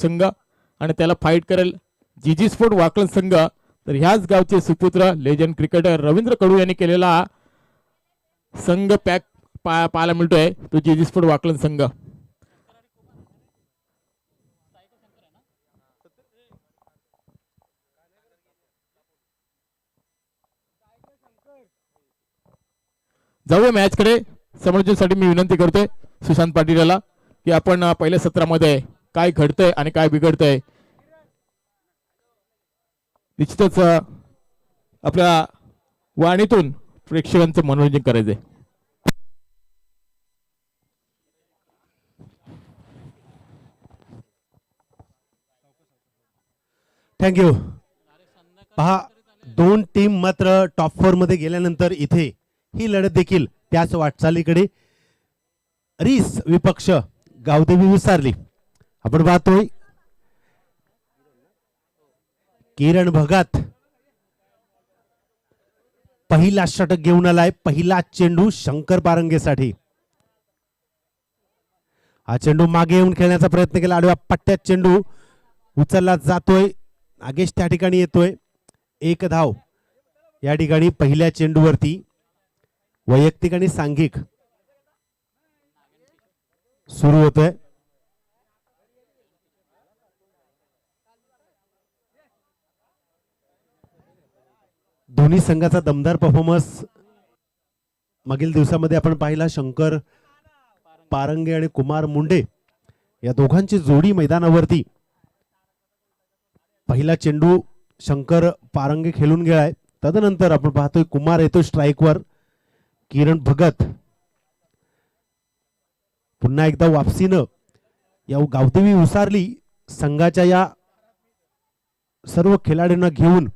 संघ आणि त्याला फाईट करेल जीजी स्पोर्ट वाकलन संघ। तर ह्याच गावचे सुपुत्र लेजंड क्रिकेटर रवींद्र कडू यांनी केलेला संघ पॅक पाहायला मिळतोय तो जीजी स्पोर्ट वाकलन संघ। जाऊया मॅच कडे। समोरच्यासाठी मी विनंती करतोय सुशांत पाटील याला की आपण पहिल्या सत्रामध्ये काय घडतंय आणि काय बिघडतंय निश्चितच आपल्या वाणीतून प्रेक्षकांचं मनोरंजन करायचंय। थँक्यू। पहा दोन टीम मात्र टॉप 4 मध्ये गेल्यानंतर इथे ही लढत देखील त्याच वाटचालीकडे रीस विपक्ष गावदेवी विसारली। आपण पाहतोय किरण भगत पहिला षटक घेऊन आलाय। पहिला चेंडू शंकर पारंगेसाठी। हा चेंडू मागे येऊन खेळण्याचा प्रयत्न केला। आडव्या पट्ट्यात चेंडू उचलला जातोय। नागेश त्या ठिकाणी येतोय। एक धाव या ठिकाणी पहिल्या चेंडूवरती वैयक्तिक आणि सांघिक सुरू होतोय। दोन्ही संघाचा दमदार परफॉर्मन्स मागील दिवसामध्ये आपण पाहिला। शंकर पारंगे आणि कुमार मुंडे या दोघांची जोडी मैदानावरती। पहिला चेंडू शंकर पारंगे खेळून गेलाय। तदनंतर आपण पाहतोय कुमार येतो स्ट्राइकवर। किरण भगत पुन्हा एकदा वापसीनं या गावदेवी उसारली संघाच्या या सर्व खेळाडूंना घेऊन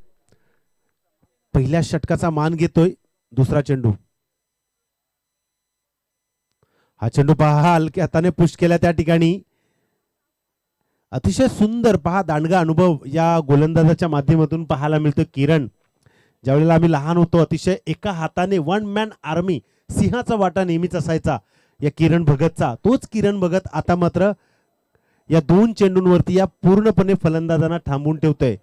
पहिल्या षटकाचा मान घेतोय। दुसरा चेंडू। हा चेंडू पहा हलक्या हाताने पुश केला त्या ठिकाणी। अतिशय सुंदर पहा दांडगा अनुभव या गोलंदाजाच्या माध्यमातून पाहायला मिळतो। किरण ज्यावेळेला आम्ही लहान होतो अतिशय एका हाताने वन मॅन आर्मी सिंहाचा वाटा नेहमीच असायचा या किरण भगतचा। तोच किरण भगत आता मात्र या दोन चेंडूंवरती या पूर्णपणे फलंदाजांना थांबवून ठेवतोय।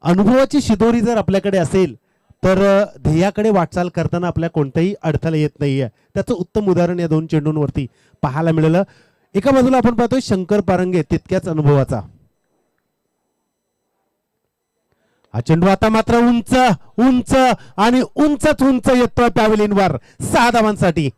अनुभवाची शिदोरी जर आपल्याकडे असेल तर ध्येयाकडे वाटचाल करताना आपल्या कोणताही अडथळा येत नाहीये। त्याचं उत्तम उदाहरण या दोन चेंडूंवरती पाहायला मिळालं। एका बाजूला आपण पाहतोय शंकर पारंगे तितक्याच अनुभवाचा। हा चेंडू आता मात्र उंच उंच आणि उंचच उंच येतोय पॅव्हलियनवर 6 धावांसाठी।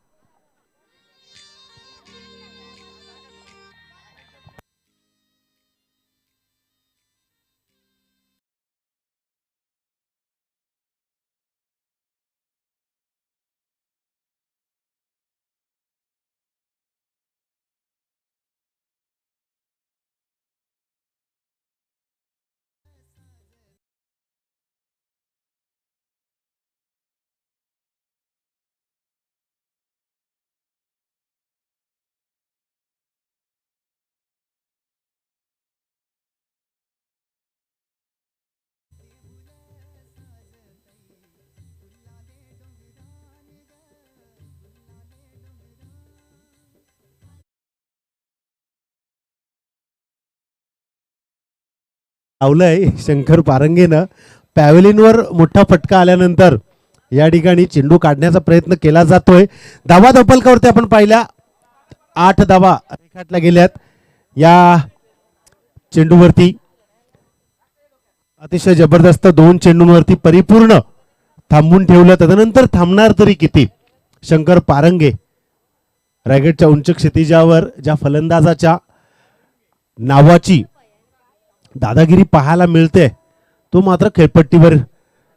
लावलंय शंकर पारंगेनं। पॅव्हलियनवर मोठा फटका आल्यानंतर या ठिकाणी चेंडू काढण्याचा प्रयत्न केला जातोय। धावा धपलकावरती आपण पाहिल्या 8 धावा रेखाटल्या गेल्यात या चेंडूवरती। अतिशय जबरदस्त दोन चेंडूंवरती परिपूर्ण थांबून ठेवलं। तदनंतर थांबणार तरी किती। शंकर पारंगे रायगडच्या उंच क्षितिजावर ज्या फलंदाजाच्या नावाची दादागिरी पाहायला मिळते तो मात्र खेळपट्टीवर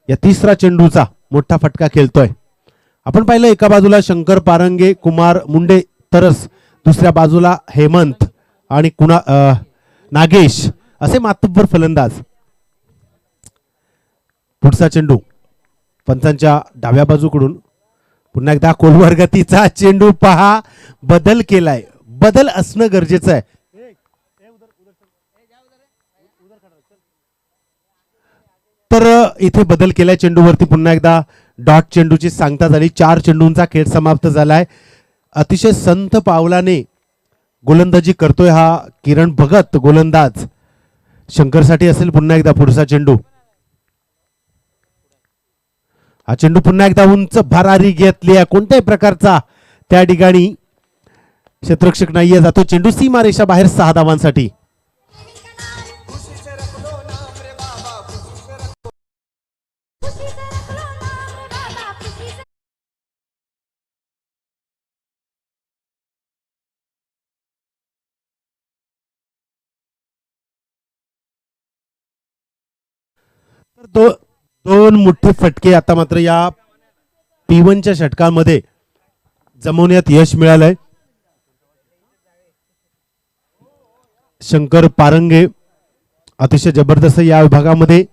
या तिसरा चेंडूचा मोठा फटका खेळतोय। आपण पाहिलं एका बाजूला शंकर पारंगे कुमार मुंडे तरच दुसऱ्या बाजूला हेमंत आणि नागेश असे मातब्बर फलंदाज। पुढचा चेंडू पंचांच्या डाव्या बाजूकडून पुन्हा एकदा कोलवर गतीचा चेंडू पहा। बदल केलाय। बदल असणं गरजेचं आहे। तर इथे बदल केलाय चेंडूवरती। पुन्हा एकदा डॉट चेंडूची सांगता झाली। 4 चेंडूंचा खेळ समाप्त झालाय। अतिशय संथ पावलाने गोलंदाजी करतोय हा किरण भगत गोलंदाज। शंकरसाठी असेल पुन्हा एकदा पुढचा चेंडू. हा चेंडू पुन्हा एकदा उंच भरारी घेतली आहे, कोणत्याही प्रकारचा त्या ठिकाणी क्षेत्ररक्षक नाहीये. जातो चेंडू सीमारेषा बाहेर 6 धावांसाठी. तर दोन मोठे फटके आता मात्र या P1च्या षटकांमध्ये जमवण्यात यश मिळालंय. शंकर पारंगे अतिशय जबरदस्त या विभागामध्ये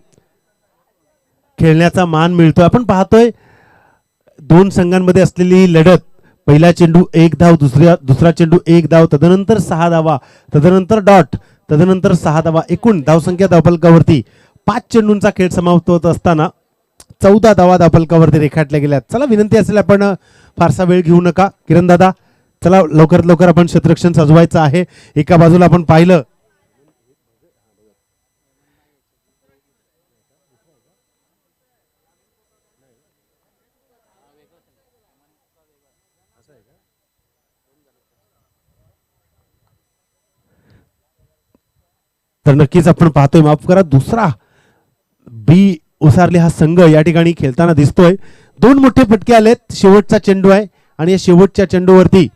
खेळण्याचा मान मिळतोय. आपण पाहतोय दोन संघांमध्ये असलेली लढत. पहिला चेंडू 1 धाव, दुसरा चेंडू 1 धाव, तदनंतर 6 धावा, तदनंतर डॉट, तदनंतर 6 धावा. एकूण धावसंख्या धावफलकावरती 5 चेंडूंचा खेळ समाप्त होत असताना 14 धावा धावफलकावरती रेखाटल्या गेल्या. चला विनंती असेल आपण फारसा वेळ घेऊ नका. किरण दादा चला लवकरात लवकर आपण क्षेत्ररक्षण सजवायचं आहे. एका बाजूला आपण पाहिलं तर नक्कीच आपण पाहतोय, माफ करा, दुसरा बी उसारले हा संघ या ठिकाणी खेळताना दिसतोय. दोन मोठे फटके आलेत. शेवटचा चेंडू आहे आणि या शेवटच्या चेंडूवरती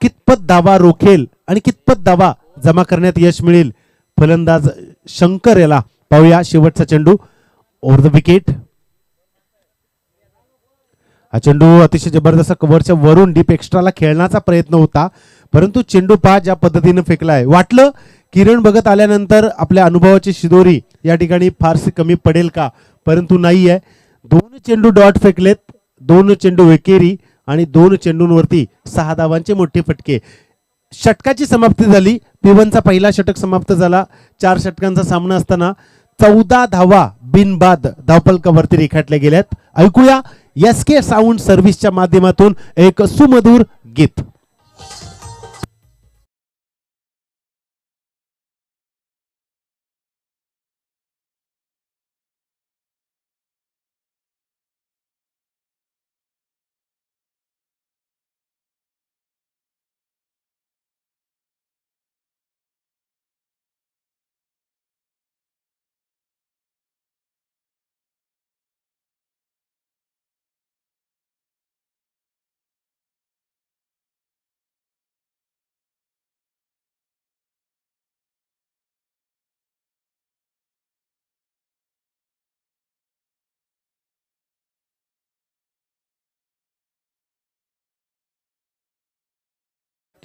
कितपत धावा रोखेल आणि कितपत धावा जमा करण्यात यश मिळेल फलंदाज शंकर याला. पाहूया शेवटचा चेंडू ओव्हर द विकेट. हा चेंडू अतिशय जबरदस्त कव्हरच्या वरून डीप एक्स्ट्राला खेळण्याचा प्रयत्न होता, परंतु चेंडू पहा ज्या पद्धतीने फेकलाय. वाटलं किरण बघत आल्यानंतर आपल्या अनुभवाची शिदोरी या ठिकाणी फारशी कमी पडेल का, परंतु नाही आहे. 2 चेंडू डॉट फेकलेत, 2 चेंडू एकेरी आणि 2 चेंडूंवरती 6 धावांचे मोठे फटके. षटकाची समाप्ती झाली. P1चा पहिला षटक समाप्त झाला. 4 षटकांचा सामना असताना 14 धावा बिनबाद धावफलकावरती रेखाटल्या गेल्यात. ऐकूया SK साऊंड सर्व्हिसच्या माध्यमातून एक सुमधुर गीत.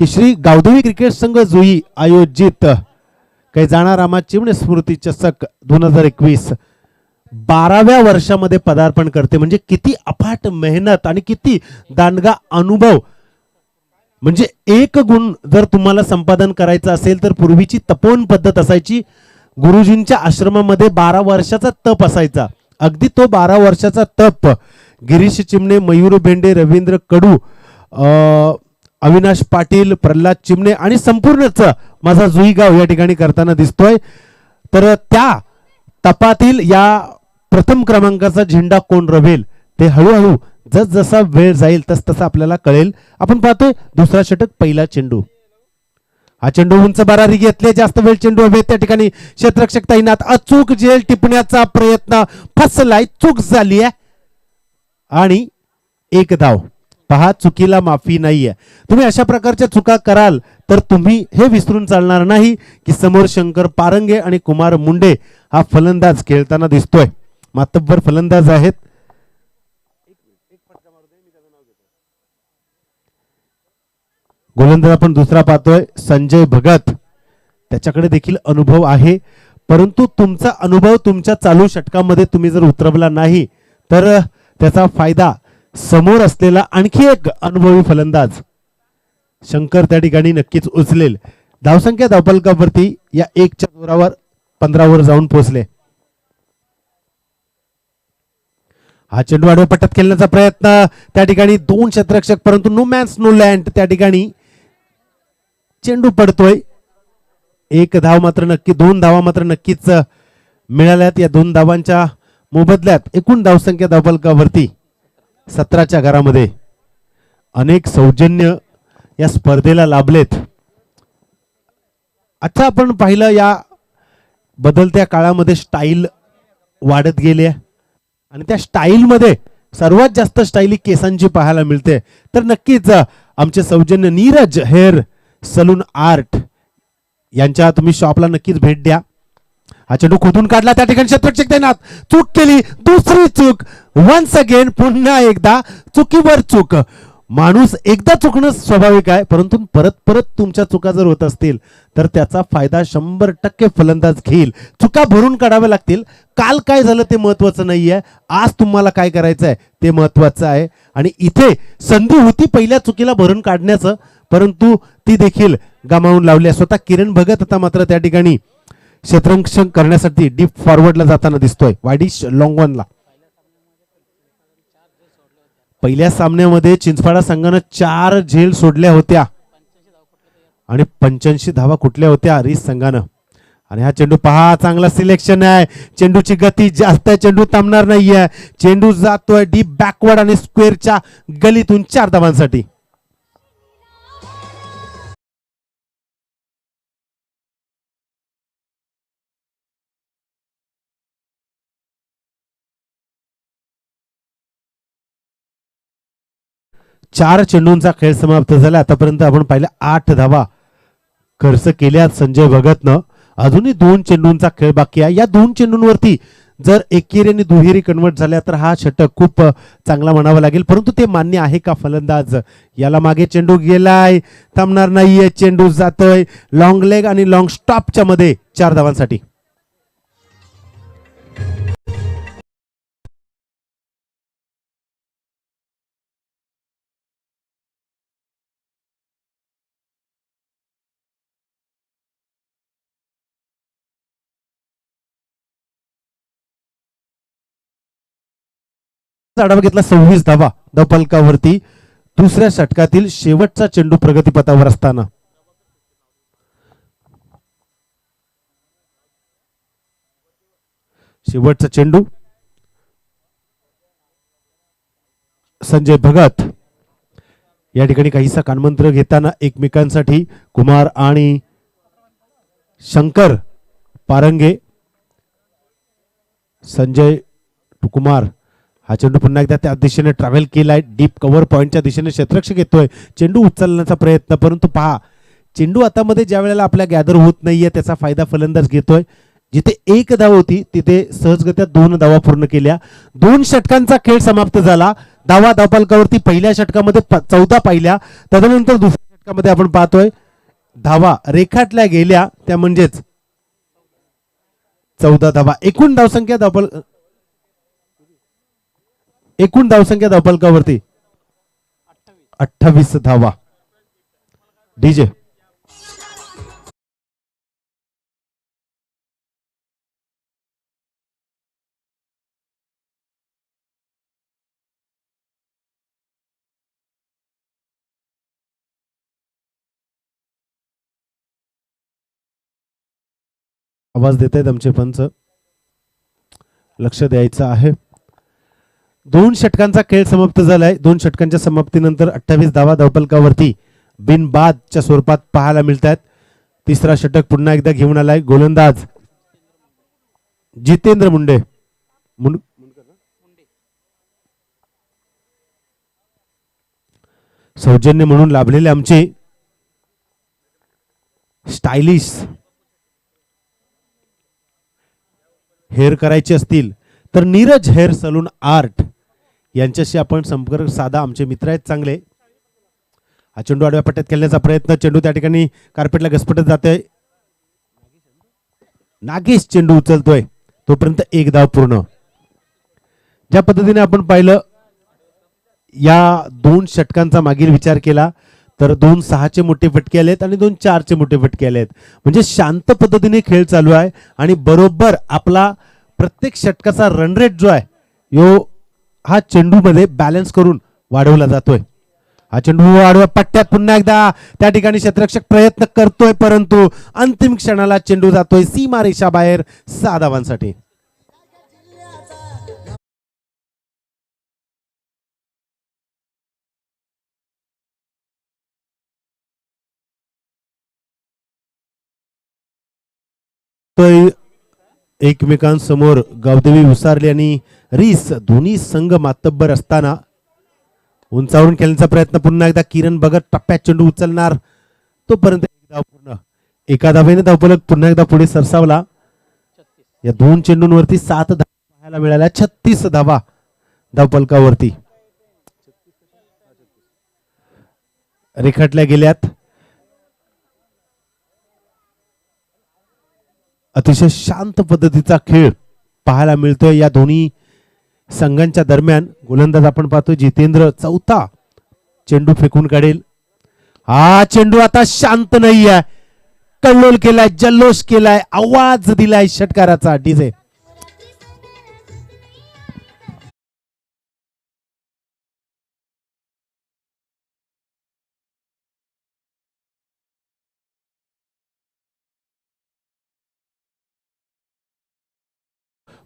की श्री गावदेवी क्रिकेट संघ जुई आयोजित कैजाणा रामा चिमणे स्मृती चषक 2021 12व्या वर्षामध्ये पदार्पण करते. म्हणजे किती अफाट मेहनत आणि किती दांडगा अनुभव. म्हणजे एक गुण जर तुम्हाला संपादन करायचं असेल तर पूर्वीची तपोवन पद्धत असायची. गुरुजींच्या आश्रमामध्ये 12 वर्षाचा तप असायचा. अगदी तो 12 वर्षाचा तप गिरीश चिमणे, मयूर भेंडे, रवींद्र कडू, अविनाश पाटील, प्रल्हाद चिमणे आणि संपूर्णच माझा जुई गाव या ठिकाणी करताना दिसतोय. तर त्या तपातील या प्रथम क्रमांकाचा झेंडा कोण रवेल ते हळूहळू जसजसा वेळ जाईल तसतसं आपल्याला कळेल. आपण पाहतोय दुसरा षटक पहिला चेंडू. हा चेंडू उंच भरारी घेतले, जास्त वेळ चेंडू हवे त्या ठिकाणी क्षेत्ररक्षक तैनात. अचूक झेल टिपण्याचा प्रयत्न फसलाय, चूक झाली आहे आणि 1 धाव. पहा चुकीला माफी नाहीये. तुम्ही अशा प्रकारच्या चुका कराल तर तुम्ही हे विसरून चालणार नाही की समोर शंकर पारंगे आणि कुमार मुंडे हा फलंदाज खेळताना दिसतोय. मातब्बर फलंदाज आहेत. गोलंदाज आपण दुसरा पाहतोय संजय भगत. त्याच्याकडे देखील अनुभव आहे, परंतु तुमचा अनुभव तुमच्या चालू षटकामध्ये तुम्ही जर उतरवला नाही तर त्याचा फायदा समोर असलेला आणखी एक अनुभवी फलंदाज शंकर त्या ठिकाणी नक्कीच उचलेल. धावसंख्या धावफलकावरती या 1च्या जोरावर 15 वर जाऊन पोहोचले. हा चेंडू आडव्या पट्ट्यात खेळण्याचा प्रयत्न त्या ठिकाणी 2 क्षेत्ररक्षक, परंतु नो मॅन्स नो लँड. त्या ठिकाणी चेंडू पडतोय. एक धाव मात्र नक्की, 2 धावा मात्र नक्कीच मिळाल्यात. या 2 धावांच्या मोबदल्यात एकूण धावसंख्या धावफलकावरती 17च्या घरामध्ये अनेक सौजन्य या स्पर्धेला लाभलेत. आता आपण पाहिलं या बदलत्या काळामध्ये स्टाईल वाढत गेली आणि त्या स्टाईलमध्ये सर्वात जास्त स्टाईली केसांची पाहायला मिळते. तर नक्कीच आमचे सौजन्य नीरज हेअर सलून आर्ट यांच्या तुम्ही शॉपला नक्कीच भेट द्या. हा चेंडू खोदून काढला, त्या ठिकाणी क्षेत्ररक्षक तैनात, चूक केली, दुसरी चूक, वन्स अगेन, पुन्हा एकदा चुकीवर चूक. माणूस एकदा चुकणं स्वाभाविक आहे, परंतु परत परत तुमच्या चुका जर होत असतील तर त्याचा फायदा 100% फलंदाज घेईल. चुका भरून काढाव्या लागतील. काल काय झालं ते महत्वाचं नाहीये, आज तुम्हाला काय करायचं आहे ते महत्वाचं आहे. आणि इथे संधी होती पहिल्या चुकीला भरून काढण्याचं, परंतु ती देखील गमावून लावली. स्वतः किरण भगत आता मात्र त्या ठिकाणी क्षेत्ररक्षण करण्यासाठी डीप फॉरवर्डला जाताना दिसतोय, वाईडिश लॉंग वनला. पहिल्या सामन्यामध्ये चिंचपाडा संघानं 4 झेल सोडल्या होत्या आणि 85 धावा कुठल्या होत्या हरीश संघानं. आणि हा चेंडू पहा, चांगला सिलेक्शन आहे, चेंडूची गती जास्त आहे, चेंडू थांबणार नाहीये, चेंडू जातोय डीप बॅकवर्ड आणि स्क्वेअरच्या गलीतून 4 धावांसाठी. चार चेंडूंचा खेळ समाप्त झाला. आतापर्यंत आपण पाहिलं 8 धावा खर्च केल्या संजय भगतनं. अजूनही 2 चेंडूंचा खेळ बाकी आहे. या 2 चेंडूंवरती जर एकेरी आणि दुहेरी कन्वर्ट झाल्या तर हा षटक खूप चांगला म्हणावा लागेल, परंतु ते मान्य आहे का फलंदाज? याला मागे चेंडू गेलाय, थांबणार नाहीये, चेंडू जातोय लॉंग लेग आणि लॉंग स्टॉपच्या मध्ये 4 धावांसाठी. आढावा घेतला 26 धावा धावफलकावरती दुसऱ्या षटकातील शेवटचा चेंडू प्रगतीपथावर असताना. शेवटचा चेंडू संजय भगत या ठिकाणी काहीसा कानमंत्र घेताना एकमेकांसाठी कुमार आणि शंकर पारंगे. संजय कुमार हा चेंडू पुन्हा एकदा त्या दिशेने ट्रॅव्हल केलाय, डीप कव्हर पॉइंटच्या दिशेने क्षेत्ररक्षक येतोय, चेंडू उचलण्याचा प्रयत्न, परंतु पहा चेंडू हातामध्ये ज्या वेळेला आपल्या गॅदर होत नाहीये त्याचा फायदा फलंदाज घेतोय. जिथे 1 धाव होती तिथे सहजगत्या 2 धावा पूर्ण केल्या. 2 षटकांचा खेळ समाप्त झाला. धावा धावफलकावरती पहिल्या षटकामध्ये 14 पाहिल्या, तदनंतर दुसऱ्या षटकामध्ये आपण पाहतोय धावा रेखाटल्या गेल्या, त्या म्हणजेच 14 धावा. एकूण धावसंख्या धावफलकावरती 28 धावा. डीजे आवाज देत आहेत आमचे पंच, लक्ष द्यायचं आहे. 2 षटकांचा खेळ समाप्त झालाय. 2 षटकांच्या समाप्तीनंतर 28 धावा धावफलकावरती बिनबादच्या स्वरूपात पाहायला मिळतात. तिसरा षटक पुन्हा एकदा घेऊन आलाय गोलंदाज जितेंद्र मुंडे. सौजन्य म्हणून लाभलेले आमचे स्टायलिश हेअर करायचे असतील तर नीरज हेअर सलून आर्ट यांच्याशी आपण संपर्क साधा. आमचे मित्र आहेत चांगले. हा चेंडू आडव्या पट्ट्यात खेळण्याचा प्रयत्न, चेंडू त्या ठिकाणी कार्पेटला घसपटत जातोय. नागेश चेंडू उचलतोय, तोपर्यंत 1 धाव पूर्ण. ज्या पद्धतीने आपण पाहिलं या 2 षटकांचा मागील विचार केला तर 2 6चे मोठे फटके आलेत आणि 2 4चे मोठे फटके आलेत. म्हणजे शांत पद्धतीने खेळ चालू आहे आणि बरोबर आपला प्रत्येक षटकाचा रन रेट जो आहे यो हा चेंडू मध्ये बॅलन्स करून वाढवला जातोय. हा चेंडू आडव्या पट्ट्यात पुन्हा एकदा त्या ठिकाणी क्षेत्ररक्षक प्रयत्न करतोय, परंतु अंतिम क्षणाला चेंडू जातोय सीमा रेषा बाहेर 6 धावांसाठी. एकमेकांसमोर गावदेवी उसारली आणि रीस दोन्ही संघ मातब्बर असताना उंचावरून खेळण्याचा प्रयत्न पुन्हा एकदा किरण बघत टप्प्यात चेंडू उचलणार, तोपर्यंत एक धाव पूर्ण. एका धावेने धावफलक पुन्हा एकदा पुढे सरसावला. या 2 चेंडूंवरती 7 धावा पाहायला मिळाल्या. 36 धावा धावफलकावरती रेखाटल्या गेल्यात. अतिशय शांत पद्धतीचा खेळ पाहायला मिळतोय या दोन्ही संघांच्या दरम्यान. गोलंदाज आपण पाहतो जितेंद्र चौथा चेंडू फेकून काढेल. हा चेंडू आता शांत नाहीये, कल्लोल केलाय, जल्लोष केलाय, आवाज दिलाय षटकाराचा डीजे.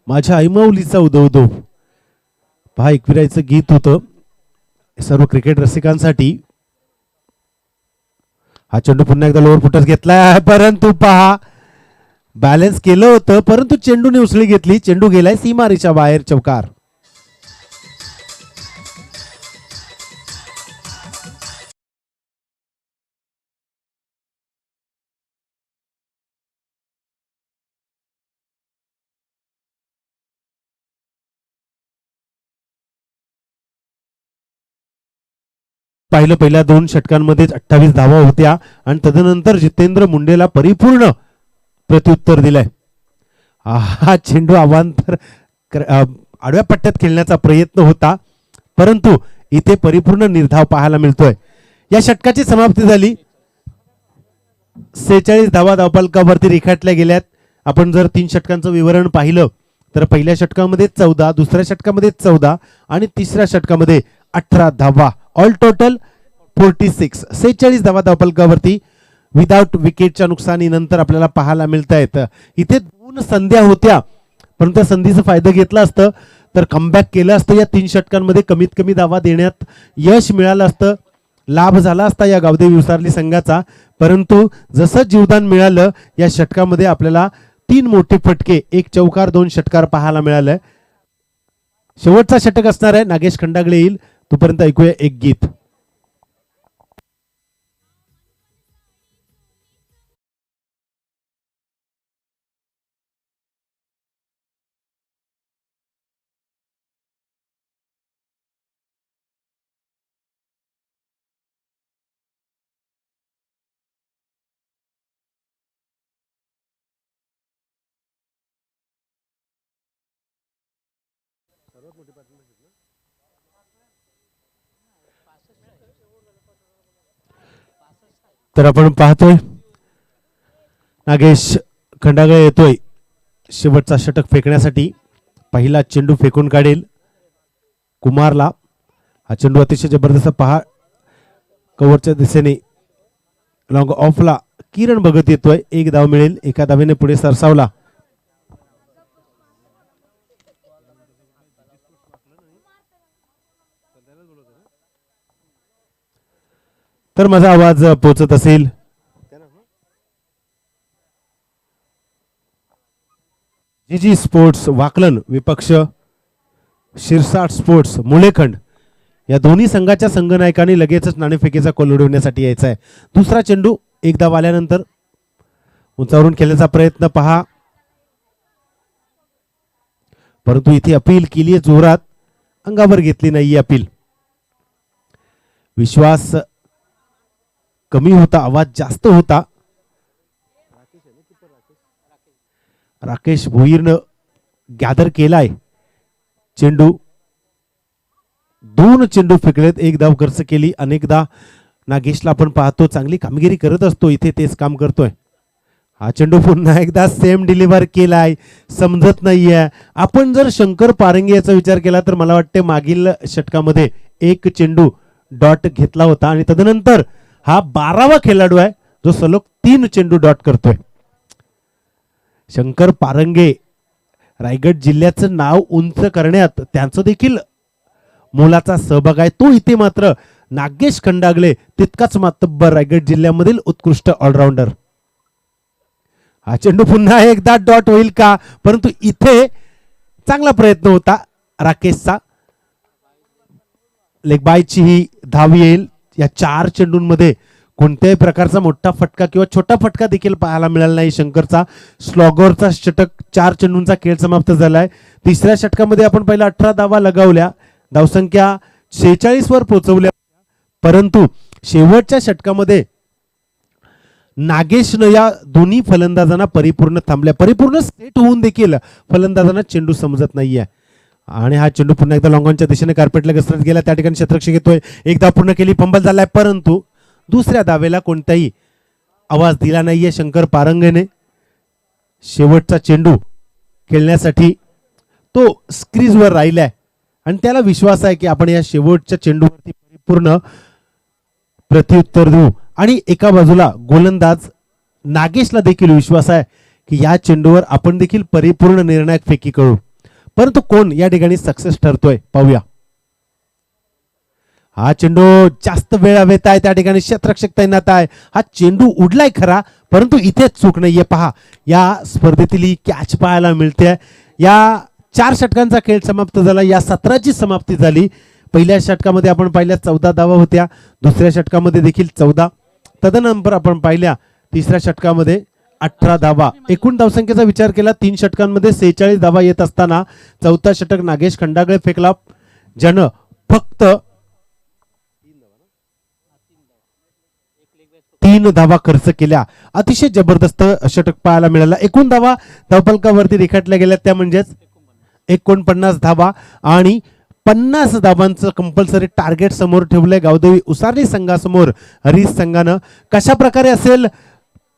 माझ्या आईमाऊलीचा उदो उदो पहा एकविरायचं गीत होतं सर्व क्रिकेट रसिकांसाठी. हा चेंडू पुन्हा एकदा लोअर फुटच घेतलाय, परंतु पहा बॅलन्स केलं होतं, परंतु चेंडूने उसळी घेतली. चेंडू गेलाय सीमारेषा बाहेर, चौकार. पहिल्या 2 षटकांमध्येच 28 धावा होत्या आणि तदनंतर जितेंद्र मुंडेला परिपूर्ण प्रत्युत्तर दिलंय. हा चेंडू अवांतर आडव्या पट्ट्यात खेळण्याचा प्रयत्न होता, परंतु इथे परिपूर्ण निर्धाव पाहायला मिळतोय. या षटकाची समाप्ती झाली. 46 धावा धावफलकावरती रेखाटल्या गेल्यात. आपण जर 3 षटकांचं विवरण पाहिलं तर पहिल्या षटकामध्ये 14, दुसऱ्या षटकामध्ये 14 आणि तिसऱ्या षटकामध्ये 18 धावा. All total 46. 46 धावा धावफलकावरती विदाउट विकेटच्या नुकसानीनंतर आपल्याला पाहायला मिळत आहेत. इथे 2 संध्या होत्या, परंतु त्या संधीचा फायदा घेतला असतं तर कमबॅक केलं असतं. या 3 षटकांमध्ये कमीत कमी धावा देण्यात यश मिळालं असतं, लाभ झाला असता या गावदेवी उसारली संघाचा. परंतु जसं जीवदान मिळालं या षटकामध्ये आपल्याला 3 मोठे फटके, 1 चौकार, 2 षटकार पाहायला मिळालं. शेवटचा षटक असणार आहे, नागेश खंडागळे येईल, तोपर्यंत ऐकूया एक गीत. तर आपण पाहतोय नागेश खंडागळे येतोय शेवटचा षटक फेकण्यासाठी. पहिला चेंडू फेकून काढेल कुमारला. हा चेंडू अतिशय जबरदस्त पहा कव्हरच्या दिशेने लॉंग ऑफला किरण बघत येतोय. 1 धाव मिळेल, एका धावेने पुढे सरसावला. तर माझा आवाज पोहोचत असेल. जीजी स्पोर्ट्स वाकलन विपक्ष शिरसाट स्पोर्ट्स मुळेखंड या दोन्ही संघाच्या संघनायकांनी लगेचच नाणेफेकीचा कॉल उडवण्यासाठी यायचा आहे. दुसरा चेंडू एकदा वाल्यानंतर उंचावरून खेळण्याचा प्रयत्न पहा, परंतु इथे अपील केली जोरात, अंगावर घेतली नाही अपील. विश्वास कमी होता, आवाज जास्त होता. राकेश भोईरनं गॅदर केलाय चेंडू. 2 चेंडू फेकलेत, 1 धाव खर्च केली. अनेकदा नागेशला आपण पाहतो चांगली कामगिरी करत असतो, इथे तेच काम करतोय. हा चेंडू पुन्हा एकदा सेम डिलिव्हर केलाय, समजत नाहीये. आपण जर शंकर पारंगे याचा विचार केला तर मला वाटते मागील षटकामध्ये 1 चेंडू डॉट घेतला होता आणि तदनंतर हा 12वा खेळाडू आहे जो सलग 3 चेंडू डॉट करतोय. शंकर पारंगे रायगड जिल्ह्याचं नाव उंच करण्यात त्यांचं देखील मोलाचा सहभाग आहे. तो इथे मात्र नागेश खंडागले तितकाच मातब्बर रायगड जिल्ह्यामधील उत्कृष्ट ऑलराऊंडर. हा चेंडू पुन्हा एकदा डॉट होईल का, परंतु इथे चांगला प्रयत्न होता राकेशचा. लेगबायची ही धाव येईल. या 4 चेंडूंमध्ये कोणत्याही प्रकारचा मोठा फटका किंवा छोटा फटका देखील पाहायला मिळाला नाही. शंकरचा स्लॉगरचा षटक 4 चेंडूंचा खेळ समाप्त झालाय. तिसऱ्या षटकामध्ये आपण पहिला 18 धावा लगावल्या, धावसंख्या 46 वर पोहोचवल्या, परंतु शेवटच्या षटकामध्ये नागेशनं या दोन्ही फलंदाजांना परिपूर्ण थांबल्या. परिपूर्ण सेट होऊन देखील फलंदाजांना चेंडू समजत नाहीये आणि हा चेंडू पुन्हा एकदा लॉंगॉनच्या दिशेने कार्पेटला घसरत गेला. त्या ठिकाणी क्षेत्ररक्षक येतोय, एकदा पूर्ण केली, फंबल झालाय, परंतु दुसऱ्या धावेला कोणताही आवाज दिला नाहीये शंकर पारंगेने. शेवटचा चेंडू खेळण्यासाठी तो स्क्रीजवर राहिलाय आणि त्याला विश्वास आहे की आपण या शेवटच्या चेंडूवरती परिपूर्ण प्रत्युत्तर देऊ. आणि एका बाजूला गोलंदाज नागेशला देखील विश्वास आहे की या चेंडूवर आपण देखील परिपूर्ण निर्णायक फेकी करू. परंतु कोण या ठिकाणी सक्सेस ठरतोय पाहूया. हा चेंडू जास्त वेळ हवेत आहे, त्या ठिकाणी क्षेत्ररक्षक तैनात आहे. हा चेंडू उडलाय खरा, परंतु इथेच चूक नाहीये. पहा, या स्पर्धेतील ही कॅच पाहायला मिळते. या 4 षटकांचा खेळ समाप्त झाला, या सत्राची समाप्ती झाली. पहिल्या षटकामध्ये आपण पाहिल्या 14 धावा होत्या, दुसऱ्या षटकामध्ये देखील 14, तदनंतर आपण पाहिल्या तिसऱ्या षटकामध्ये 18 धावा. एकूण धावसंख्येचा विचार केला 3 षटकांमध्ये 46 धावा येत असताना चौथा षटक नागेश खंडागळे फेकला, ज्यानं फक्त 3 धावा खर्च केल्या. अतिशय जबरदस्त षटक पाहायला मिळाला. एकूण धावा धावफलकावरती रेखाटल्या गेल्या त्या म्हणजेच 49 धावा आणि 50 धावांचं कंपल्सरी टार्गेट समोर ठेवलंय गावदेवी उसारली संघासमोर हरीश संघानं. कशा प्रकारे असेल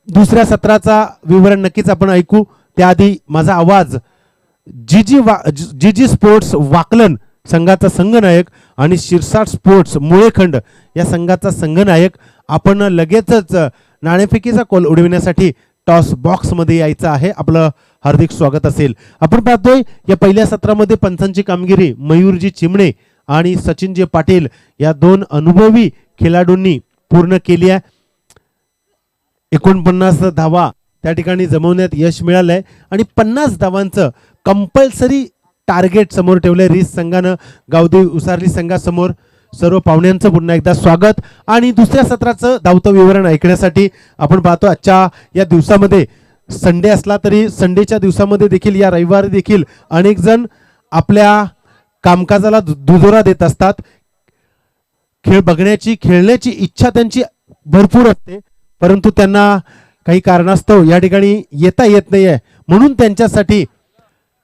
दुसऱ्या सत्राचा विवरण नक्कीच आपण ऐकू. त्याआधी माझा आवाज जीजी स्पोर्ट्स वाकलन संघाचा संघनायक आणि शिरसाट स्पोर्ट्स मुळेखंड या संघाचा संघनायक आपण लगेचच नाणेफेकीचा कॉल उडविण्यासाठी टॉस बॉक्स मध्ये यायचं आहे. आपलं हार्दिक स्वागत असेल. आपण पाहतोय या पहिल्या सत्रामध्ये पंचांची कामगिरी मयूरजी चिमणे आणि सचिनजी पाटील या 2 अनुभवी खेळाडूंनी पूर्ण केली आहे. 49 धावा त्या ठिकाणी जमवण्यात यश मिळालंय आणि 50 धावांचं कंपल्सरी टार्गेट समोर ठेवलंय रिस संघानं गावदेवी उसारली संघासमोर. सर्व पाहुण्यांचं पुन्हा एकदा स्वागत. आणि दुसऱ्या सत्राचं धावतं विवरण ऐकण्यासाठी आपण पाहतो आजच्या या दिवसामध्ये संडे असला तरी संडेच्या दिवसामध्ये देखील या रविवारी देखील अनेक जण आपल्या कामकाजाला दुजोरा देत असतात. खेळ बघण्याची खेळण्याची इच्छा त्यांची भरपूर असते, परंतु त्यांना काही कारणास्तव या ठिकाणी येता येत नाहीये. म्हणून त्यांच्यासाठी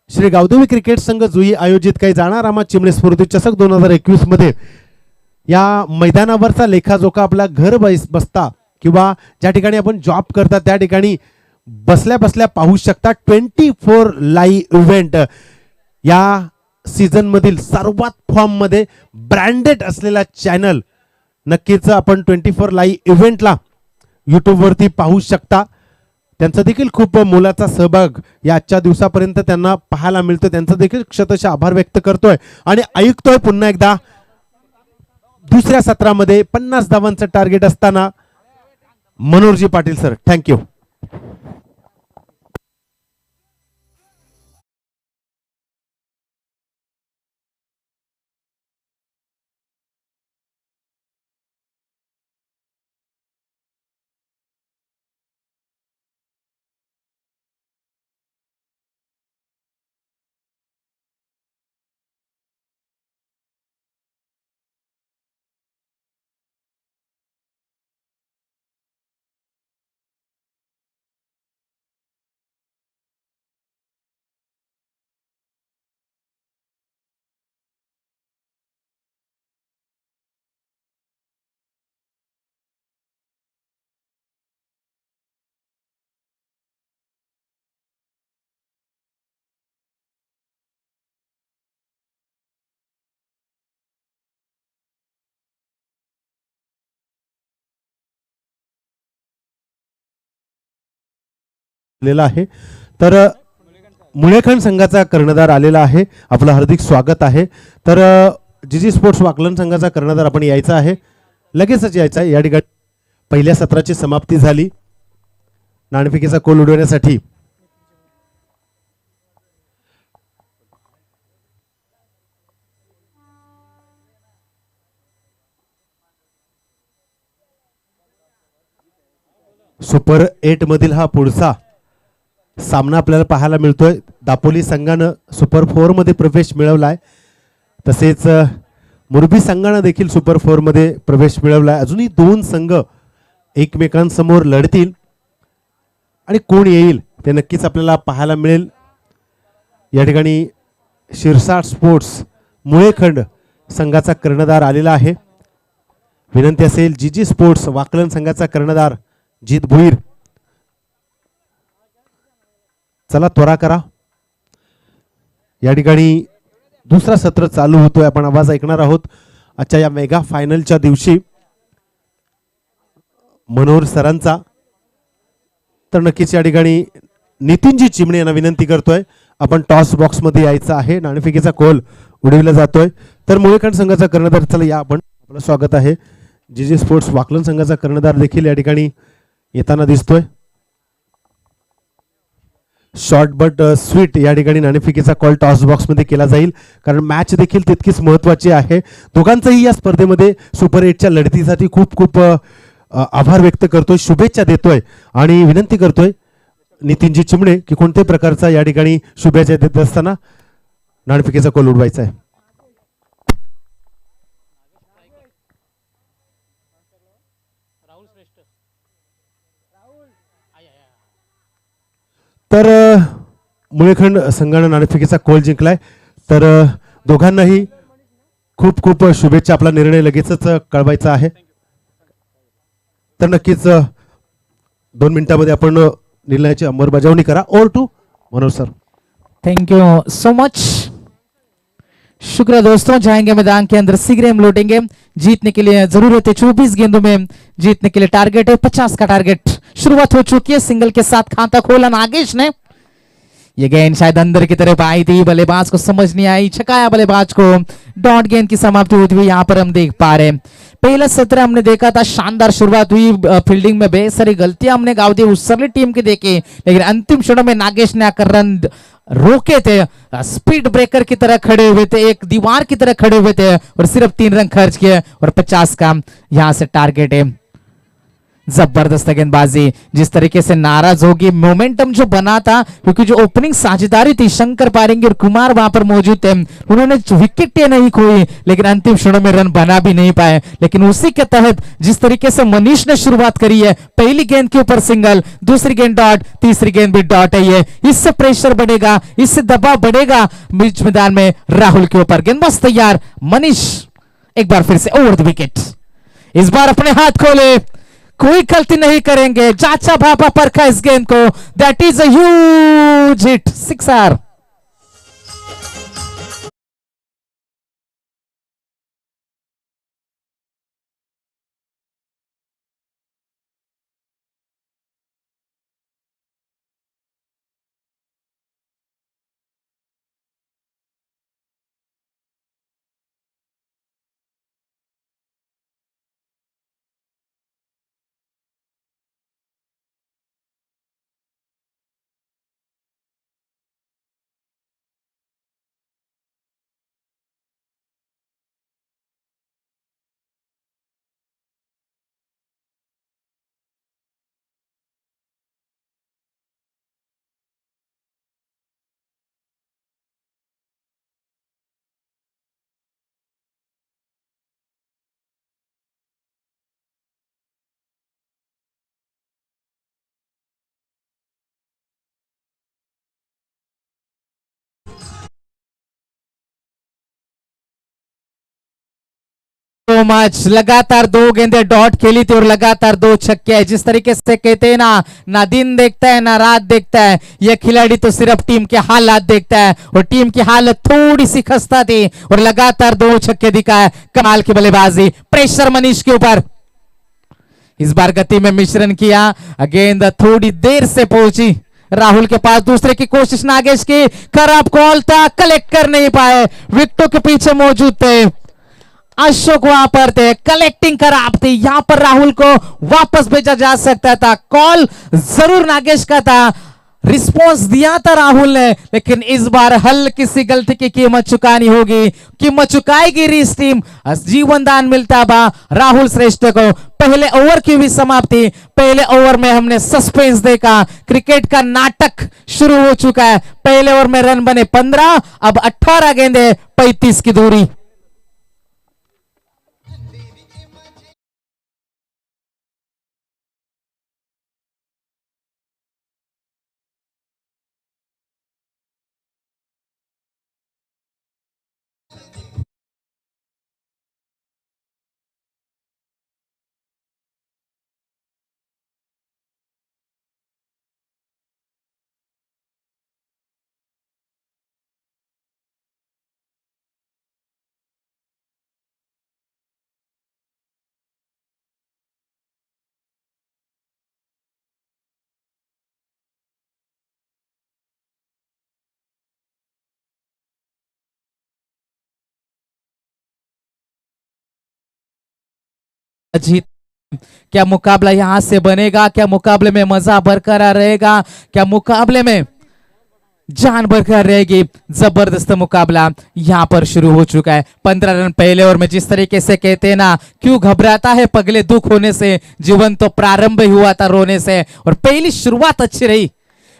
श्री गावदेवी क्रिकेट संघ जुई आयोजित काही जाणारामा चिमणे स्फूर्ती चषक 2021 मध्ये या मैदानावरचा लेखाजोखा आपला घर बसता किंवा ज्या ठिकाणी आपण जॉब करता त्या ठिकाणी बसल्या बसल्या पाहू शकता. 24 लाईव्ह इव्हेंट या सीझन मधील सर्वात फॉर्म मध्ये ब्रँडेड असलेला चॅनल. नक्कीच आपण 24 लाईव्ह इव्हेंटला युट्यूब वरती पाहू शकता. त्यांचा देखील खूप मोलाचा सहभाग या आजच्या दिवसापर्यंत त्यांना पाहायला मिळतो. त्यांचा देखील क्षतशः आभार व्यक्त करतोय आणि ऐकतोय पुन्हा एकदा दुसऱ्या सत्रामध्ये 50 धावांचं टार्गेट असताना मनोहरजी पाटील सर. थँक्यू. आलेला आहे. तर मुळेखंड संघाचा कर्णधार आलेला आहे. आपलं हार्दिक स्वागत आहे. तर जीजी स्पोर्ट्स वाकलन संघाचा कर्णधार आपण यायचा आहे, लगेचच यायचा आहे. या ठिकाणी पहिल्या सत्राची समाप्ती झाली. नाणेफेकीचा कोल उडवण्यासाठी सुपर 8 मधील हा पुढचा सामना आपल्याला पाहायला मिळतोय. दापोली संघानं सुपर 4 मध्ये प्रवेश मिळवलाय, तसेच मुरबी संघानं देखील सुपर 4 मध्ये प्रवेश मिळवलाय. अजूनही दोन संघ एकमेकांसमोर लढतील आणि कोण येईल ते नक्कीच आपल्याला पाहायला मिळेल. या ठिकाणी शिरसाट स्पोर्ट्स मुळेखंड संघाचा कर्णधार आलेला आहे. विनंती असेल जीजी स्पोर्ट्स वाकलन संघाचा कर्णधार जीत भुईर, चला त्वरा करा. या ठिकाणी दुसरा सत्र चालू होतोय. आपण आवाज ऐकणार आहोत. आजच्या या मेगा फायनलच्या दिवशी मनोहर सरांचा. तर नक्कीच या ठिकाणी नितीनजी चिमणे यांना विनंती करतोय, आपण टॉस बॉक्स मध्ये यायचं आहे. नाणेफेकीचा कोल उडविला जातोय. तर मुळेखंड संघाचा कर्णधार, चला या आपण, आपलं स्वागत आहे. जीजी स्पोर्ट्स वाकलन संघाचा कर्णधार देखील या ठिकाणी येताना दिसतोय. शॉर्ट बट स्वीट या ठिकाणी नाणेफेकीचा कॉल टॉस बॉक्स मध्ये केला जाईल, कारण मॅच देखील तितकीच महत्वाची आहे. दोघांचंही या स्पर्धेमध्ये सुपर 8च्या लढतीसाठी खूप खूप आभार व्यक्त करतोय, शुभेच्छा देतोय आणि विनंती करतोय नितीनजी चिमणे की कोणत्याही प्रकारचा या ठिकाणी शुभेच्छा देत असताना नाणेफेकीचा कॉल उडवायचा आहे. तर मुळेखंड संघानं नाणेफेकीचा कॉल जिंकलाय. तर दोघांनाही खूप खूप शुभेच्छा. आपला निर्णय लगेचच कळवायचा आहे. तर नक्कीच 2 मिनिटांमध्ये आपण निर्णयाची अंमलबजावणी करा. Over to Manoj sir. Thank you so much, शुक्रिया दोस्तों. जाएंगे मैदान के अंदर, शीघ्र हम लौटेंगे. जीतने के लिए जरूरत है 24 गेंदों में, जीतने के लिए टारगेट है 50 का टारगेट. शुरुआत हो चुकी है, सिंगल के साथ खाता खोला नागेश ने. ये गेंद शायद अंदर की तरफ आई थी, बल्लेबाज को समझ नहीं आई, छकाया बल्लेबाज को. डॉट गेंद की समाप्ति होती हुई यहाँ पर हम देख पा रहे हैं. पहला सत्र हमने देखा था, शानदार शुरुआत हुई, फील्डिंग में बेहद सारी गलतियां हमने गाँव दी उस सरली टीम की देखी, लेकिन अंतिम क्षणों में नागेश ने आकर रन रोके थे. स्पीड ब्रेकर की तरह खड़े हुए थे, एक दीवार की तरह खड़े हुए थे और सिर्फ 3 रन खर्च किए और 50 का यहां से टारगेट है. जबरदस्त गेंदबाजी, जिस तरीके से नाराज होगी, मोमेंटम जो बना था, क्योंकि जो ओपनिंग साझेदारी थी शंकर पारेंगे और कुमार वहां पर मौजूद थे, उन्होंने विकेट नहीं खोई, लेकिन अंतिम क्षणों में रन बना भी नहीं पाए. लेकिन उसी के तहत जिस तरीके से मनीष ने शुरुआत करी है, पहली गेंद के ऊपर सिंगल, दूसरी गेंद डॉट, तीसरी गेंद भी डॉट है. इससे प्रेशर बढ़ेगा, इससे दबाव बढ़ेगा बीच मैदान में राहुल के ऊपर. गेंदबाज तैयार, मनीष एक बार फिर से ओवर द विकेट. इस बार अपने हाथ खोले, कोई गलती नहीं करेंगे. चाचा भापा परखा इस गेंद को. That is a huge hit, sixer. Much, लगातार 2 गेंदें डॉट खेली थी और लगातार 2 छक्के. जिस तरीके से कहते हैं ना दिन देखता है ना रात देखता है, यह खिलाड़ी तो सिर्फ टीम के हालात देखता है और टीम की हालत थोड़ी सी खस्ता थी और लगातार 2 छक्के दिखाए. कमाल की बल्लेबाजी, प्रेशर मनीष के ऊपर. इस बार गति में मिश्रण किया, गेंद थोड़ी देर से पहुंची राहुल के पास दूसरे की कोशिश, नागेश की खराब कॉल था, कलेक्ट कर नहीं पाए, विकेटों के पीछे मौजूद थे, अशोक वहां पर थे, कलेक्टिंग खराब थी, यहां पर राहुल को वापस भेजा जा सकता था, कॉल जरूर नागेश का था, रिस्पॉन्स दिया था राहुल ने, लेकिन इस बार हल्की सी गलती की कीमत चुकानी होगी, कीमत चुकाएगी रीस टीम, जीवन दान मिलता बा राहुल श्रेष्ठ को। पहले ओवर की भी समाप्ति, पहले ओवर में हमने सस्पेंस देखा, क्रिकेट का नाटक शुरू हो चुका है। पहले ओवर में रन बने 15, अब 18 गेंदे 35 की दूरी। जीत, क्या मुकाबला यहां से बनेगा, क्या मुकाबले में मजा बरकरार रहेगा, क्या मुकाबले में जान बरकरार रहेगी। जबरदस्त मुकाबला यहां पर शुरू हो चुका है। 15 रन पहले ओवर में, जिस तरीके से कहते हैं ना, क्यों घबराता है पगले दुख होने से, जीवन तो प्रारंभ ही हुआ था रोने से, और पहली शुरुआत अच्छी रही।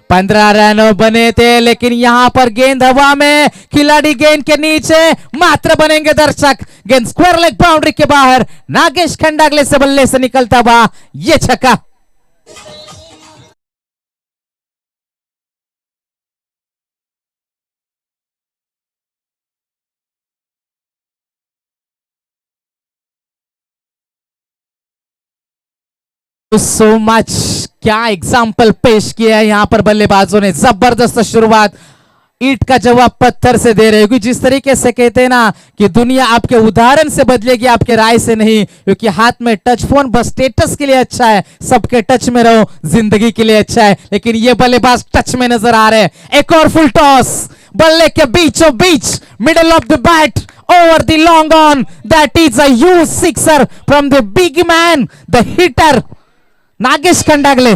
15 रन बने थे, लेकिन यहां पर गेंद हवा में, खिलाड़ी गेंद के नीचे, मात्र बनेंगे दर्शक, गेंद स्क्वायर लेग बाउंड्री के बाहर, नागेश खंडागले से बल्ले से निकलता हुआ ये छक्का। सो मच, क्या एग्जाम्पल पेश किया है यहां पर बल्लेबाजों ने, जबरदस्त शुरुआत, ईंट का जवाब पत्थर से दे रहे हो। जिस तरीके से कहते हैं ना कि दुनिया आपके उदाहरण से बदलेगी, आपके राय से नहीं, क्योंकि हाथ में टच फोन बस स्टेटस के लिए अच्छा है, सबके टच में रहो, जिंदगी के लिए अच्छा है, लेकिन ये बल्लेबाज टच में नजर आ रहे हैं। एक और फुल टॉस, बल्ले के बीचों beach, middle of the bat, over the long on, that is a huge sixer from the big man, the hitter Nagesh Khandagale.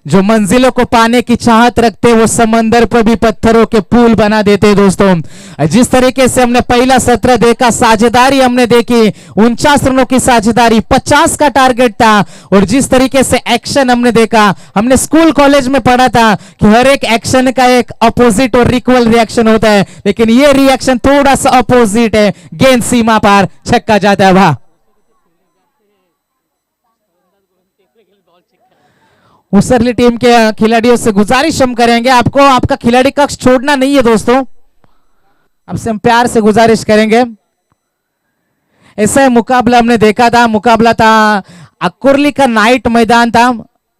जो मंजिलों को पाने की चाहत रखते, वो समंदर पर भी पत्थरों के पुल बना देते। दोस्तों, जिस तरीके से हमने पहला सत्र देखा, साझेदारी हमने देखी, 49 रनों की साझेदारी, 50 का टारगेट था, और जिस तरीके से एक्शन हमने देखा, हमने स्कूल कॉलेज में पढ़ा था कि हर एक एक्शन का एक अपोजिट और इक्वल रिएक्शन होता है, लेकिन ये रिएक्शन थोड़ा सा अपोजिट है। गेंद सीमा पार, छक्का जाता है। वाह, उसरली टीम के खिलाड़ियों से गुजारिश हम करेंगे, आपको आपका खिलाड़ी कक्ष छोड़ना नहीं है दोस्तों, आपसे हम प्यार से गुजारिश करेंगे। ऐसा मुकाबला हमने देखा था, मुकाबला था अकुरली का नाइट मैदान था,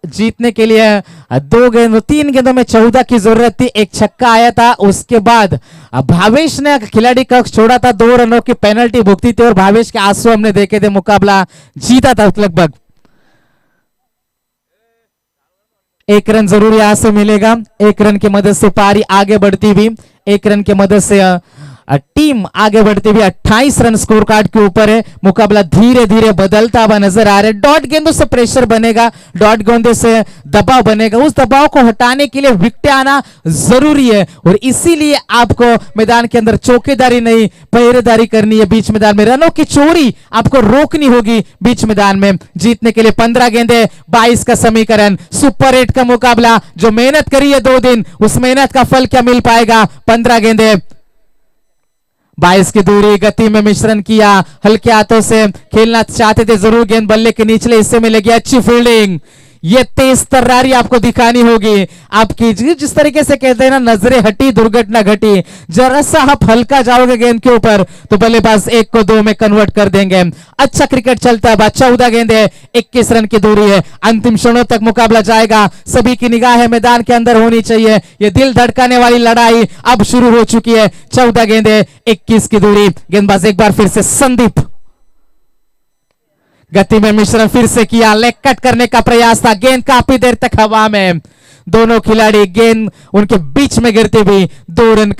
जीतने के लिए 3 गेंदों में 14 की जरूरत थी, एक छक्का आया था, उसके बाद भावेश ने खिलाड़ी कक्ष छोड़ा था, 2 रनों की पेनल्टी भुगती थी, और भावेश के आंसू हमने देखे थे, मुकाबला जीता था लगभग। 1 रन जरूर यहां से मिलेगा, 1 रन की मदद से पारी आगे बढ़ती हुई, 1 रन की मदद से टीम आगे बढ़ती हुई 28 रन स्कोर कार्ड के ऊपर है। मुकाबला धीरे धीरे बदलता हुआ नजर आ रहा है। डॉट गेंदों से प्रेशर बनेगा, डॉट गेंदों से दबाव बनेगा, उस दबाव को हटाने के लिए विकेट आना जरूरी है, और इसीलिए आपको मैदान के अंदर चौकीदारी नहीं, पहरेदारी करनी है। बीच मैदान में रनों की चोरी आपको रोकनी होगी। बीच मैदान में जीतने के लिए 15 गेंदे 22 का समीकरण, सुपर 8 का मुकाबला, जो मेहनत करी है 2 दिन, उस मेहनत का फल क्या मिल पाएगा। 15 गेंदे 22 की दूरी, गति में मिश्रण किया, हल्के हाथों से खेलना चाहते थे जरूर, गेंद बल्ले के निचले हिस्से में लगी, अच्छी फील्डिंग, ये तेज तर्रारी आपको दिखानी होगी। आप कीजिए जिस तरीके से कहते हैं ना, नजरें हटी दुर्घटना घटी। जरा सा आप हल्का जाओगे गेंद के ऊपर तो बल्लेबाज 1 को 2 में कन्वर्ट कर देंगे। अच्छा क्रिकेट चलता है, 14 गेंदे 21 रन की दूरी है। अंतिम क्षणों तक मुकाबला जाएगा, सभी की निगाहें मैदान के अंदर होनी चाहिए। ये दिल धड़काने वाली लड़ाई अब शुरू हो चुकी है। 14 गेंदे 21 की दूरी। गेंदबाज एक बार फिर से संदीप, गति में मिश्रण फिर से किया, लेग कट करने का प्रयास था। गेंद काफी देर तक हवा में, दोनों खिलाड़ी गेंद उनके बीच में गिरती हुई 2 रन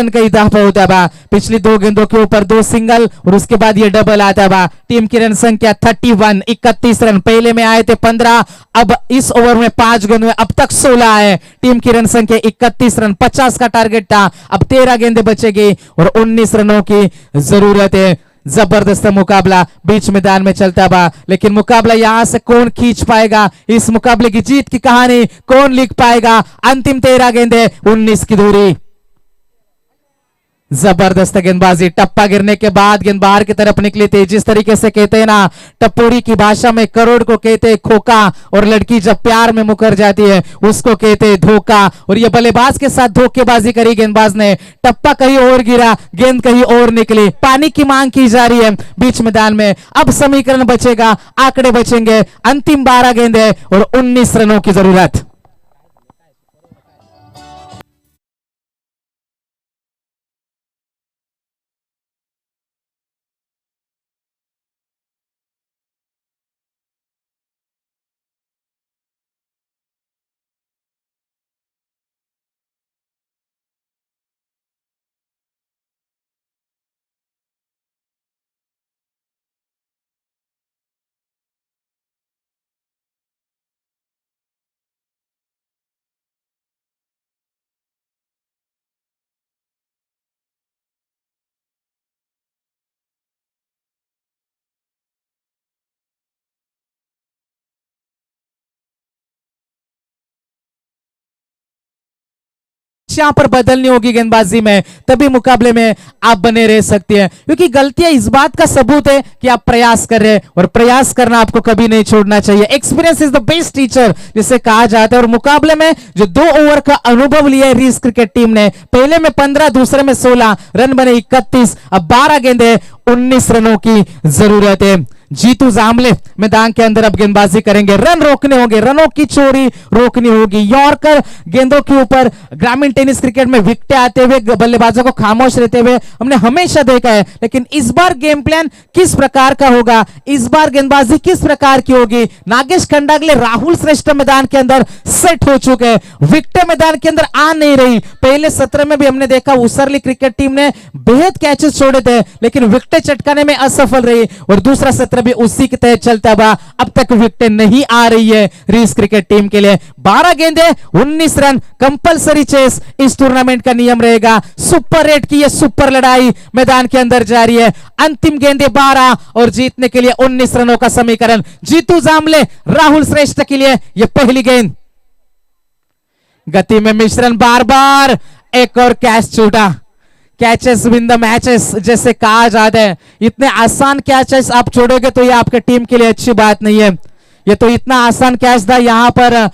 का इजाफा होता है। पिछली 2 गेंदों के ऊपर 2 सिंगल और उसके बाद ये डबल आता है। टीम की रन संख्या 31, 31 रन। पहले में आए थे 15, अब इस ओवर में 5 गेंदों में अब तक 16 है। टीम की रन संख्या 31 रन, 50 का टारगेट था। अब 13 गेंदें बचेगी और 19 रनों की जरूरत है। जबरदस्त मुकाबला बीच मैदान में चलता हुआ, लेकिन मुकाबला यहां से कौन खींच पाएगा, इस मुकाबले की जीत की कहानी कौन लिख पाएगा। अंतिम 13 गेंदें 19 की दूरी। जबरदस्त गेंदबाजी, टप्पा गिरने के बाद गेंद बाहर की तरफ निकली थी। जिस तरीके से कहते हैं ना, टपोरी की भाषा में करोड़ को कहते हैं खोका, और लड़की जब प्यार में मुकर जाती है उसको कहते हैं धोखा। और ये बल्लेबाज के साथ धोखेबाजी करी गेंदबाज ने। टप्पा कहीं और गिरा, गेंद कहीं और निकली। पानी की मांग की जा रही है बीच मैदान में। अब समीकरण बचेगा, आंकड़े बचेंगे। अंतिम 12 गेंदें और 19 रनों की जरूरत। यहां पर बदलनी होगी गेंदबाजी में, तभी मुकाबले में आप बने रह सकते हैं। क्योंकि गलतियां इस बात का सबूत है कि आप प्रयास कर रहे हैं, और प्रयास करना आपको कभी नहीं छोड़ना चाहिए। Experience is the best teacher जिसे कहा जाता है। और मुकाबले में जो 2 ओवर का अनुभव लिया है रीस क्रिकेट टीम ने, पहले में 15, दूसरे में 16, रन बने 31। अब 12 गेंदें 19 रनों की जरूरत है। जीतू जामले मैदान के अंदर अब गेंदबाजी करेंगे। रन रोकने होंगे, रनों की चोरी रोकनी होगी। यॉर्कर गेंदों के ऊपर ग्रामीण टेनिस क्रिकेट में विकेट आते हुए बल्लेबाजों को खामोश रहते हुए हमने हमेशा देखा है। लेकिन इस बार गेम प्लान किस प्रकार का होगा, इस बार गेंदबाजी किस प्रकार की होगी। नागेश खंडागले, राहुल श्रेष्ठ मैदान के अंदर सेट हो चुके हैं। विकेट मैदान के अंदर आ नहीं रही। पहले सत्र में भी हमने देखा उसरली क्रिकेट टीम ने बेहद कैचेस छोड़े थे, लेकिन विकेट चटकाने में असफल रही। और दूसरा सत्र भी उसी के तहत चलता हुआ अब तक विकेट नहीं आ रही है रीस क्रिकेट टीम के लिए। 12 गेंदें 19 रन, कंपलसरी चेस इस टूर्नामेंट का नियम रहेगा। सुपर 8 की यह सुपर लड़ाई मैदान के अंदर जारी है। अंतिम गेंदें 12 और जीतने के लिए 19 रनों का समीकरण। जीतू जामले, राहुल श्रेष्ठ के लिए यह पहली गेंद। गति में मिश्रण, बार बार एक और कैच छूटा। कैचेस विन द मैचेस जैसे कहा जाता है। इतने आसान कैचेस आप छोड़ोगे तो ये आपके टीम के लिए अच्छी बात नहीं है। ये तो इतना आसान कैच था, यहां पर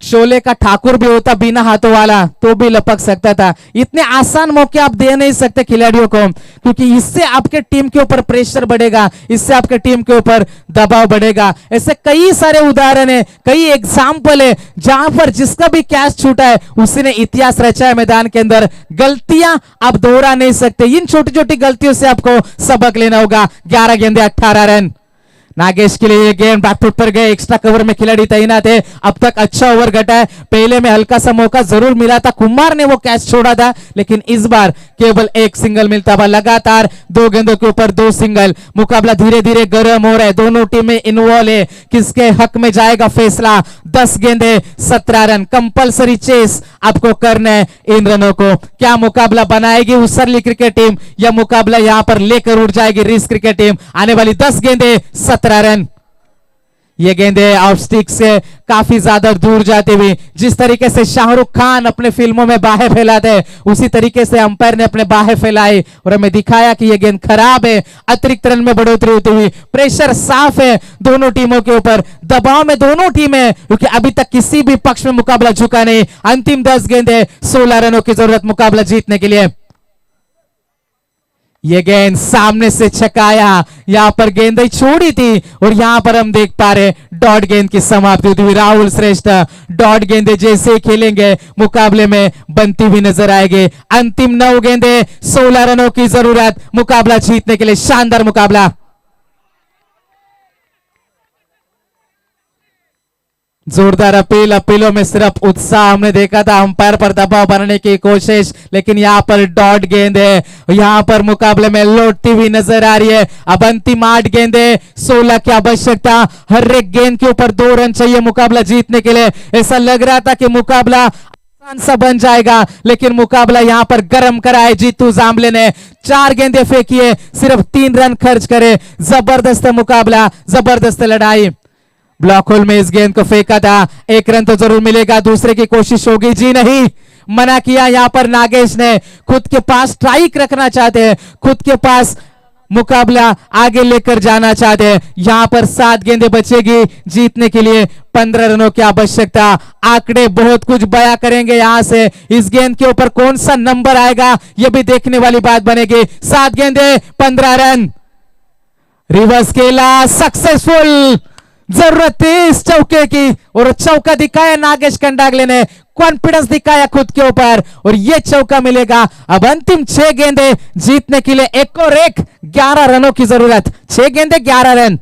शोले का ठाकुर भी होता बिना हाथों वाला तो भी लपक सकता था। इतने आसान मौके आप दे नहीं सकते खिलाड़ियों को, क्योंकि इससे आपके टीम के ऊपर प्रेशर बढ़ेगा, इससे आपके टीम के ऊपर दबाव बढ़ेगा। ऐसे कई सारे उदाहरण है, कई एग्जाम्पल है जहां पर जिसका भी कैच छूटा है उसी ने इतिहास रचा है मैदान के अंदर। गलतियां आप दोहरा नहीं सकते, इन छोटी छोटी गलतियों से आपको सबक लेना होगा। 11 गेंदे 18 रन। नागेश के लिए गेंद बैकफुट पर गए, एक्स्ट्रा कवर में खिलाड़ी तैनात है। अब तक अच्छा ओवर घटा है। पहले में हल्का सा मौका जरूर मिला था, कुमार ने वो कैच छोड़ा था, लेकिन इस बार केवल एक सिंगल मिलता हुआ। लगातार 2 गेंदों के ऊपर 2 सिंगल। मुकाबला धीरे धीरे गर्म हो रहा है, दोनों टीमें इन्वॉल्व है। किसके हक में जाएगा फैसला। 10 गेंदे 17 रन, कंपलसरी चेस आपको करना है इन रनों को। क्या मुकाबला बनाएगी उसरली क्रिकेट टीम, या मुकाबला यहां पर लेकर उठ जाएगी रीस क्रिकेट टीम। आने वाली 10 गेंदे 17 रन। ये गेंदे ऑफ स्टिक से काफी ज्यादा दूर जाती हुई, जिस तरीके से शाहरुख खान अपने फिल्मों में बाहें फैलाते हैं उसी तरीके से अंपायर ने अपने बाहें फैलाई और हमें दिखाया कि ये गेंद खराब है। अतिरिक्त रन में बढ़ोतरी होती हुई, प्रेशर साफ है दोनों टीमों के ऊपर, दबाव में दोनों टीमें, क्योंकि अभी तक किसी भी पक्ष में मुकाबला झुका नहीं। अंतिम 10 गेंदें, 16 रनों की जरूरत मुकाबला जीतने के लिए। ये गेंद सामने से छकाया, यहां पर गेंद छोड़ी थी और यहां पर हम देख पा रहे डॉट गेंद की समाप्ति होती हुई। राहुल श्रेष्ठ डॉट गेंदे जैसे खेलेंगे मुकाबले में बनती हुई नजर आएगी। अंतिम 9 गेंदे, 16 रनों की जरूरत मुकाबला जीतने के लिए। शानदार मुकाबला। जोरदार अपील, अपीलों में सिर्फ उत्साह हमने देखा था, अंपायर पर दबाव बनाने की कोशिश, लेकिन यहां पर डॉट गेंद है, यहां पर मुकाबले में लौटती हुई नजर आ रही है। अब अंतिम 8 गेंदे, 16 की आवश्यकता, हर एक गेंद के ऊपर 2 रन चाहिए मुकाबला जीतने के लिए। ऐसा लग रहा था कि मुकाबला आसान सा बन जाएगा, लेकिन मुकाबला यहां पर गर्म कराए जीतू जामले ने। 4 गेंदे फेंकिए, सिर्फ 3 रन खर्च करे। जबरदस्त मुकाबला, जबरदस्त लड़ाई। ब्लॉक होल में इस गेंद को फेंका था, 1 रन तो जरूर मिलेगा, दूसरे की कोशिश होगी जी नहीं, मना किया यहां पर नागेश ने। खुद के पास स्ट्राइक रखना चाहते हैं, खुद के पास मुकाबला आगे लेकर जाना चाहते हैं। यहां पर 7 गेंदें बचेगी जीतने के लिए, 15 रनों की आवश्यकता। आंकड़े बहुत कुछ बयां करेंगे यहां से, इस गेंद के ऊपर कौन सा नंबर आएगा यह भी देखने वाली बात बनेगी। 7 गेंदें, 15 रन। रिवर्स खेला, सक्सेसफुल। जरूरत थी इस चौके की और चौका दिखाया नागेश कंडागले ने, कॉन्फिडेंस दिखाया खुद के ऊपर और यह चौका मिलेगा। अब अंतिम 6 गेंदे जीतने के लिए, एक और एक, 11 रनों की जरूरत। 6 गेंदे, 11 रन।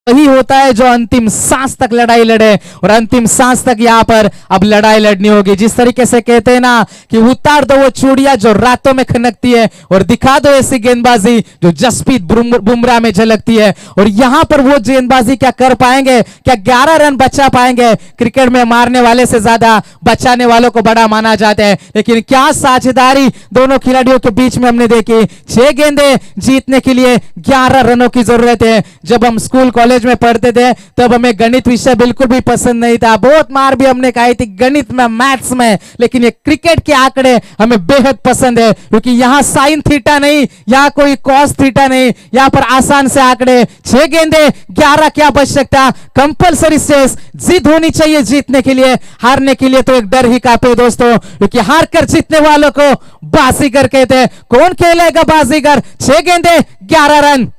वही होता है जो अंतिम सांस तक लड़ाई लड़े और अंतिम सांस तक यहां पर अब लड़ाई लड़नी होगी। जिस तरीके से कहते हैं ना कि उतार दो वो चूड़ियां जो रातों में खनकती है और दिखा दो ऐसी गेंदबाजी जो जसप्रीत बुमराह में झलकती है। और यहां पर वो गेंदबाजी क्या कर पाएंगे, क्या 11 रन बचा पाएंगे? क्रिकेट में मारने वाले से ज्यादा बचाने वालों को बड़ा माना जाता है, लेकिन क्या साझेदारी दोनों खिलाड़ियों के बीच में हमने देखी। 6 गेंदें जीतने के लिए 11 रनों की जरूरत है। जब हम स्कूल कॉलेज में पढ़ते थे तब हमें गणित विषय बिल्कुल भी पसंद नहीं था, बहुत मार भी हमने खाई थी गणित में, मैथ्स में, लेकिन ये क्रिकेट के आंकड़े हमें बेहद पसंद है, क्योंकि यहां साइन थीटा नहीं, यहां कोई कॉस थीटा नहीं, यहां पर आसान से आंकड़े। 6 गेंदे, 11 की आवश्यकता, कंपलसरी शेष, जीत होनी चाहिए जीतने के लिए। हारने के लिए तो एक डर ही काफी है दोस्तों, क्योंकि हार कर जीतने वालों को बाजीगर कहते हैं। कौन खेलेगा बाजीगर? 6 गेंदे, 11 रन।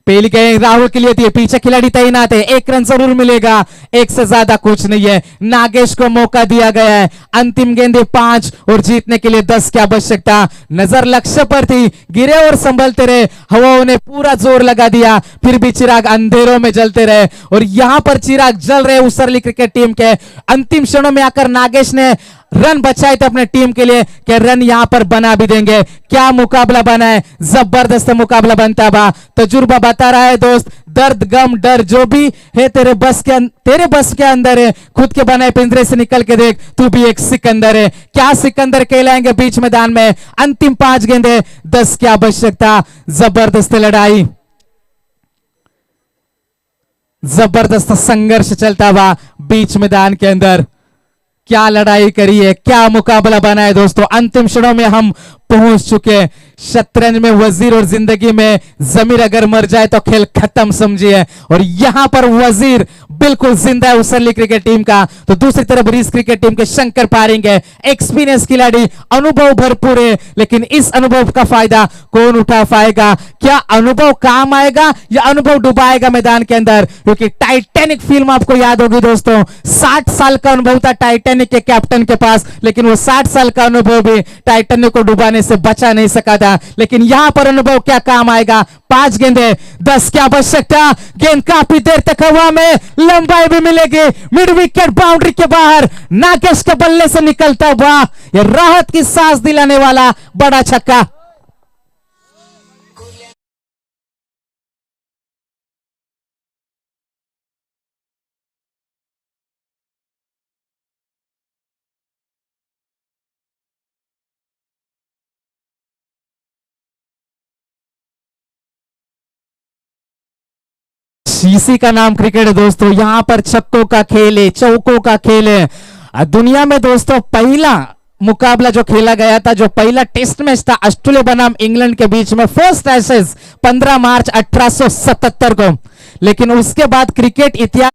पहली गेंद राहुल के लिए थी, पीछे खिलाड़ी तैनात है, 1 रन जरूर मिलेगा, 1 से ज्यादा कुछ नहीं है। नागेश को मौका दिया गया है। अंतिम गेंदे 5 और जीतने के लिए 10 की आवश्यकता। नजर लक्ष्य पर थी, गिरे और संभलते रहे, हवाओं ने पूरा जोर लगा दिया, फिर भी चिराग अंधेरों में जलते रहे और यहां पर चिराग जल रहे उसरली क्रिकेट टीम के। अंतिम क्षणों में आकर नागेश ने रन बचाए थे अपने टीम के लिए, कि रन यहां पर बना भी देंगे। क्या मुकाबला बना है, जबरदस्त मुकाबला बनता है। तजुर्बा बता रहा है दोस्त, दर्द गम डर जो भी है तेरे बस के अंदर है, खुद के बनाए पिंजरे से निकल के देख, तू भी एक सिकंदर है। क्या सिकंदर कहलाएंगे बीच मैदान में। अंतिम 5 गेंदे, 10 की आवश्यकता। जबरदस्त लड़ाई, जबरदस्त संघर्ष चलता हुआ बीच मैदान के अंदर। क्या लड़ाई करी है, क्या मुकाबला बना है दोस्तों। अंतिम क्षणों में हम पहुंच चुके हैं। शतरंज में वजीर और जिंदगी में जमीर अगर मर जाए तो खेल खत्म समझिए। और यहां पर वजीर बिल्कुल जिंदा है उस अली क्रिकेट टीम का। तो दूसरी तरफ रीस क्रिकेट टीम के शंकर पारिंग है, एक्सपीरियंस खिलाड़ी, अनुभव भरपूर है, लेकिन इस अनुभव का फायदा कौन उठा पाएगा? क्या अनुभव काम आएगा या अनुभव डुबाएगा मैदान के अंदर? क्योंकि टाइटैनिक फिल्म आपको याद होगी दोस्तों, 60 साल का अनुभव था टाइटैनिक के कैप्टन के पास, लेकिन वो 60 साल का अनुभव भी टाइटैनिक को डुबाने से बचा नहीं सका था। लेकिन यहां पर अनुभव क्या काम आएगा? 5 गेंदें 10 की आवश्यकता, गेंद काफी देर तक हवा में, लंबाई भी मिलेगी, मिड विकेट बाउंड्री के बाहर, नागेश के बल्ले से निकलता हुआ यह राहत की सांस दिलाने वाला बड़ा छक्का। इसी का नाम क्रिकेट है दोस्तों। यहां पर छक्कों का खेल है, चौकों का खेल है। दुनिया में दोस्तों पहला मुकाबला जो खेला गया था, जो पहला टेस्ट मैच था ऑस्ट्रेलिया बनाम इंग्लैंड के बीच में, फर्स्ट एशेज 15 मार्च 1877 को। लेकिन उसके बाद क्रिकेट इतिहास